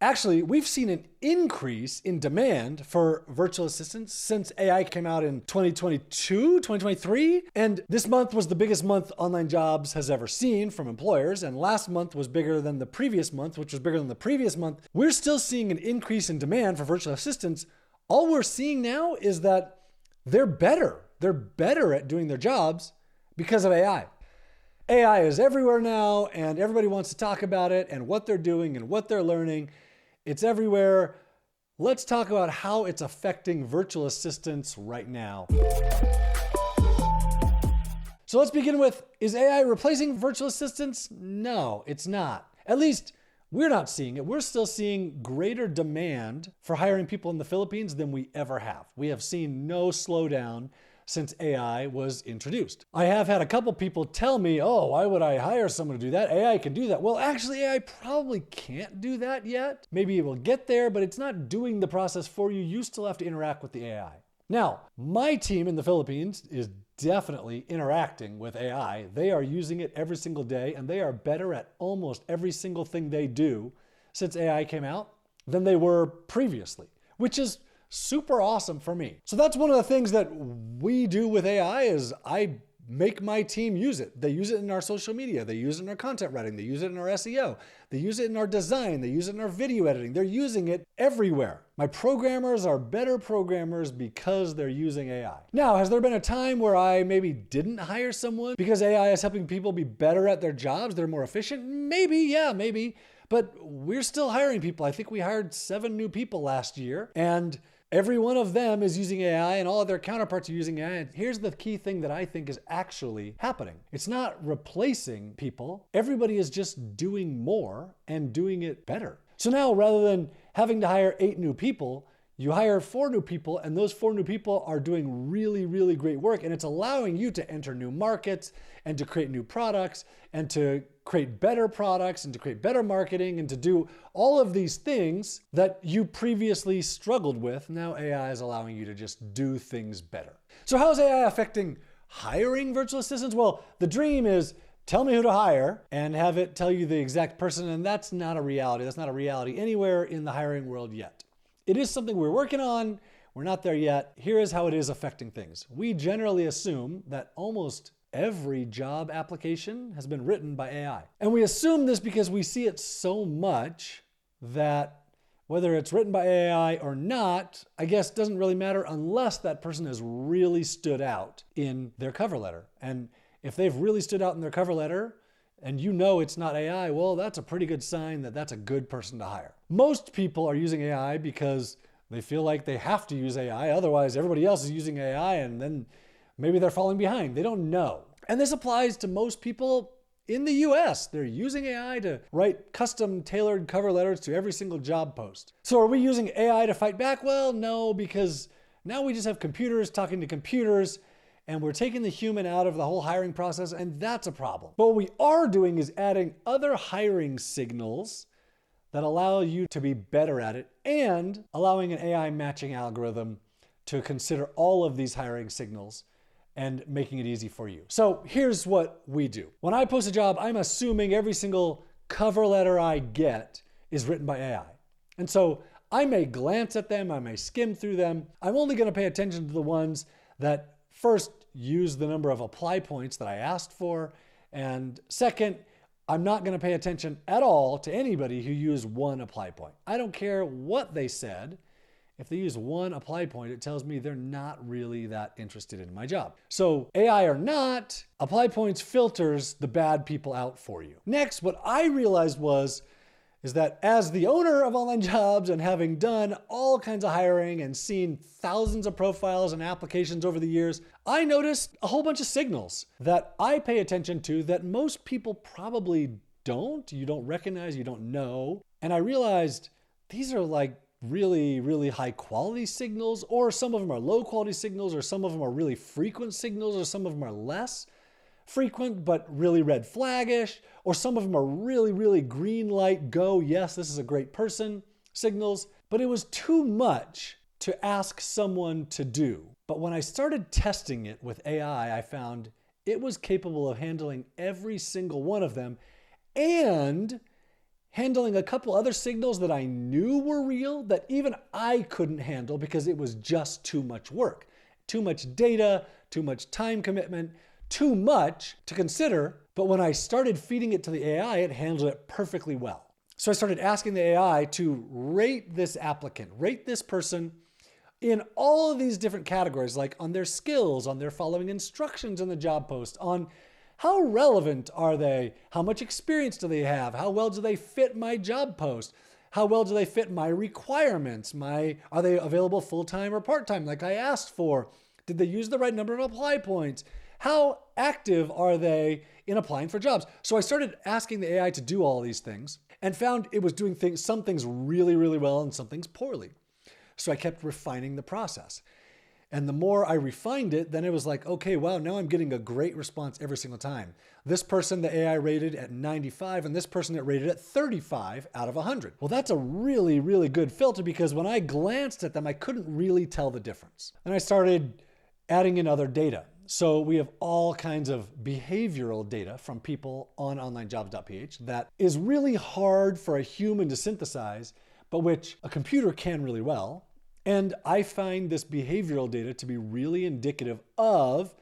Actually, we've seen an increase in demand for virtual assistants since AI came out in 2022, 2023. And this month was the biggest month Online Jobs has ever seen from employers. And last month was bigger than the previous month, which was bigger than the previous month. We're still seeing an increase in demand for virtual assistants. All we're seeing now is that they're better. They're better at doing their jobs because of AI. AI is everywhere now, and everybody wants to talk about it and what they're doing and what they're learning. It's everywhere. Let's talk about how it's affecting virtual assistants right now. So let's begin with, is AI replacing virtual assistants? No, it's not. At least we're not seeing it. We're still seeing greater demand for hiring people in the Philippines than we ever have. We have seen no slowdown since AI was introduced. I have had a couple people tell me, oh, why would I hire someone to do that? AI can do that. Well, actually, AI probably can't do that yet. Maybe it will get there, but it's not doing the process for you. You still have to interact with the AI. Now, my team in the Philippines is definitely interacting with AI. They are using it every single day, and they are better at almost every single thing they do since AI came out than they were previously, which is super awesome for me. So that's one of the things that we do with AI is I make my team use it. They use it in our social media. They use it in our content writing. They use it in our SEO. They use it in our design. They use it in our video editing. They're using it everywhere. My programmers are better programmers because they're using AI. Now, has there been a time where I maybe didn't hire someone because AI is helping people be better at their jobs? They're more efficient? Maybe, yeah, maybe. But we're still hiring people. I think we hired 7 new people last year, and every one of them is using AI and all of their counterparts are using AI. And here's the key thing that I think is actually happening. It's not replacing people. Everybody is just doing more and doing it better. So now rather than having to hire 8 new people, you hire 4 new people, and those 4 new people are doing really, really great work. And it's allowing you to enter new markets and to create new products and to create better products and to create better marketing and to do all of these things that you previously struggled with. Now AI is allowing you to just do things better. So how is AI affecting hiring virtual assistants? Well, the dream is tell me who to hire and have it tell you the exact person. And that's not a reality. That's not a reality anywhere in the hiring world yet. It is something we're working on. We're not there yet. Here is how it is affecting things. We generally assume that almost every job application has been written by AI. And we assume this because we see it so much that whether it's written by AI or not, I guess doesn't really matter unless that person has really stood out in their cover letter. And if they've really stood out in their cover letter, and you know it's not AI, well, that's a pretty good sign that that's a good person to hire. Most people are using AI because they feel like they have to use AI, otherwise everybody else is using AI and then maybe they're falling behind. They don't know. And this applies to most people in the US. They're using AI to write custom tailored cover letters to every single job post. So are we using AI to fight back? Well, no, because now we just have computers talking to computers, and we're taking the human out of the whole hiring process, and that's a problem. But what we are doing is adding other hiring signals that allow you to be better at it and allowing an AI matching algorithm to consider all of these hiring signals and making it easy for you. So here's what we do. When I post a job, I'm assuming every single cover letter I get is written by AI. And so I may glance at them, I may skim through them. I'm only gonna pay attention to the ones that first, use the number of apply points that I asked for. And second, I'm not going to pay attention at all to anybody who used 1 apply point. I don't care what they said. If they use 1 apply point, it tells me they're not really that interested in my job. So AI or not, apply points filters the bad people out for you. Next, what I realized is that as the owner of Online Jobs and having done all kinds of hiring and seen thousands of profiles and applications over the years, I noticed a whole bunch of signals that I pay attention to that most people probably don't. You don't recognize, you don't know. And I realized these are like really, really high quality signals, or some of them are low quality signals, or some of them are really frequent signals, or some of them are less frequent but really red flaggish, or some of them are really, really green light, go, yes, this is a great person signals. But it was too much to ask someone to do. But when I started testing it with AI, I found it was capable of handling every single one of them and handling a couple other signals that I knew were real that even I couldn't handle because it was just too much work, too much data, too much time commitment, too much to consider. But when I started feeding it to the AI, it handled it perfectly well. So I started asking the AI to rate this applicant, rate this person in all of these different categories, like on their skills, on their following instructions in the job post, on how relevant are they, how much experience do they have, how well do they fit my job post, how well do they fit my requirements, are they available full-time or part-time like I asked for, did they use the right number of apply points, how active are they in applying for jobs. So I started asking the AI to do all these things and found it was doing some things really, really well and some things poorly. So I kept refining the process. And the more I refined it, then it was like, okay, wow, now I'm getting a great response every single time. This person, the AI rated at 95, and this person it rated at 35 out of 100. Well, that's a really, really good filter because when I glanced at them, I couldn't really tell the difference. And I started adding in other data. So we have all kinds of behavioral data from people on Onlinejobs.ph that is really hard for a human to synthesize, but which a computer can really well. And I find this behavioral data to be really indicative of,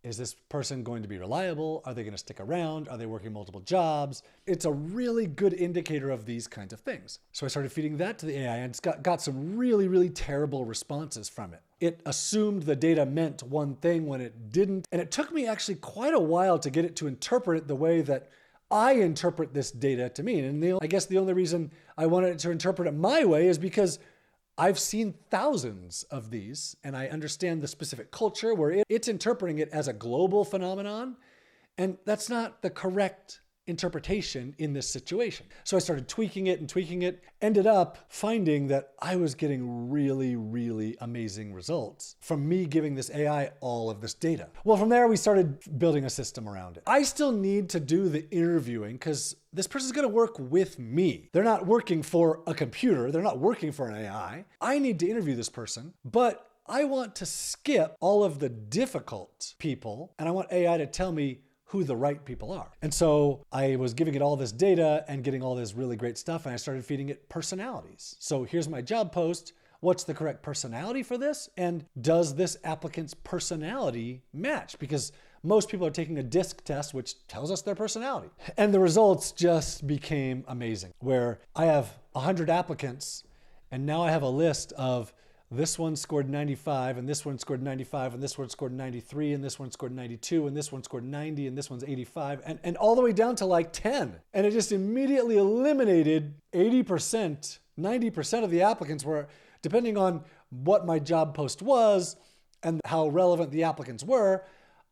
is this person going to be reliable? Are they going to stick around? Are they working multiple jobs? It's a really good indicator of these kinds of things. So I started feeding that to the AI and it's got some really, really terrible responses from it. It assumed the data meant one thing when it didn't. And it took me actually quite a while to get it to interpret it the way that I interpret this data to mean. And I guess the only reason I wanted it to interpret it my way is because I've seen thousands of these and I understand the specific culture where it's interpreting it as a global phenomenon. And that's not the correct interpretation in this situation. So I started tweaking it, ended up finding that I was getting really, really amazing results from me giving this AI all of this data. Well, from there, we started building a system around it. I still need to do the interviewing because this person's going to work with me. They're not working for a computer. They're not working for an AI. I need to interview this person, but I want to skip all of the difficult people and I want AI to tell me who the right people are. And so I was giving it all this data and getting all this really great stuff and I started feeding it personalities. So here's my job post. What's the correct personality for this? And does this applicant's personality match? Because most people are taking a DISC test, which tells us their personality. And the results just became amazing, where I have 100 applicants and now I have a list of this one scored 95, and this one scored 95, and this one scored 93, and this one scored 92, and this one scored 90, and this one's 85, and all the way down to like 10. And it just immediately eliminated 80%, 90% of the applicants were, depending on what my job post was and how relevant the applicants were,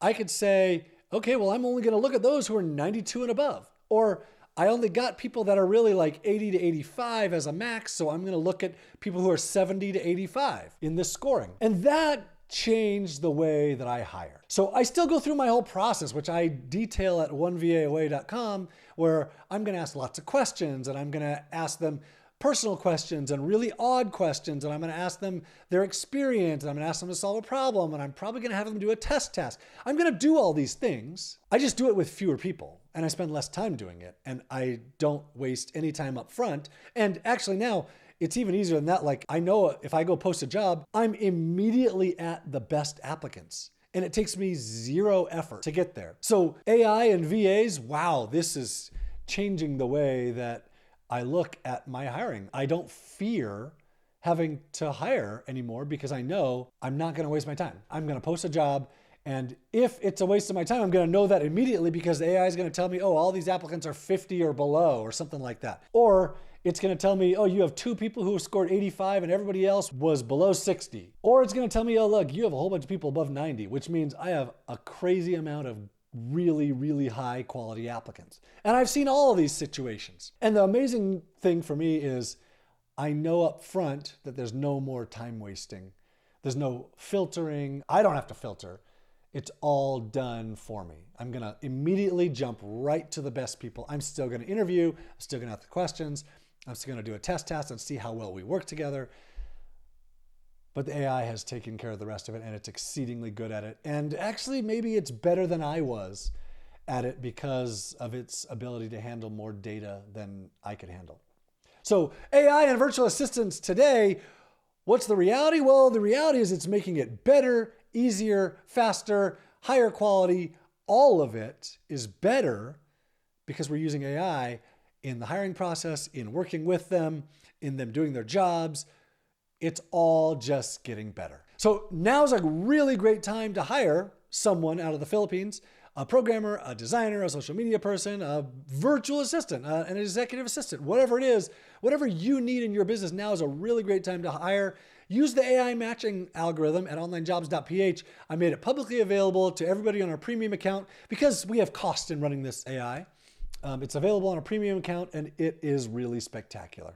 I could say, okay, well, I'm only going to look at those who are 92 and above. Or I only got people that are really like 80 to 85 as a max, so I'm going to look at people who are 70 to 85 in this scoring. And that changed the way that I hire. So I still go through my whole process, which I detail at onevaaway.com, where I'm going to ask lots of questions and I'm going to ask them personal questions and really odd questions, and I'm going to ask them their experience, and I'm going to ask them to solve a problem, and I'm probably going to have them do a test task. I'm going to do all these things. I just do it with fewer people, and I spend less time doing it, and I don't waste any time up front. And actually now, it's even easier than that. Like, I know if I go post a job, I'm immediately at the best applicants. And it takes me zero effort to get there. So AI and VAs, wow, this is changing the way that I look at my hiring. I don't fear having to hire anymore because I know I'm not going to waste my time. I'm going to post a job, and if it's a waste of my time, I'm going to know that immediately because the AI is going to tell me, oh, all these applicants are 50 or below or something like that. Or it's going to tell me, oh, you have 2 people who scored 85 and everybody else was below 60. Or it's going to tell me, oh, look, you have a whole bunch of people above 90, which means I have a crazy amount of really, really high quality applicants. And I've seen all of these situations. And the amazing thing for me is I know up front that there's no more time wasting. There's no filtering. I don't have to filter. It's all done for me. I'm going to immediately jump right to the best people. I'm still going to interview. I'm still going to ask the questions. I'm still going to do a test and see how well we work together. But the AI has taken care of the rest of it, and it's exceedingly good at it. And actually, maybe it's better than I was at it because of its ability to handle more data than I could handle. So AI and virtual assistants today, what's the reality? Well, the reality is it's making it better, easier, faster, higher quality. All of it is better because we're using AI in the hiring process, in working with them, in them doing their jobs. It's all just getting better. So now's a really great time to hire someone out of the Philippines, a programmer, a designer, a social media person, a virtual assistant, an executive assistant, whatever it is, whatever you need in your business, now is a really great time to hire. Use the AI matching algorithm at Onlinejobs.ph. I made it publicly available to everybody on our premium account because we have cost in running this AI. It's available on a premium account and it is really spectacular.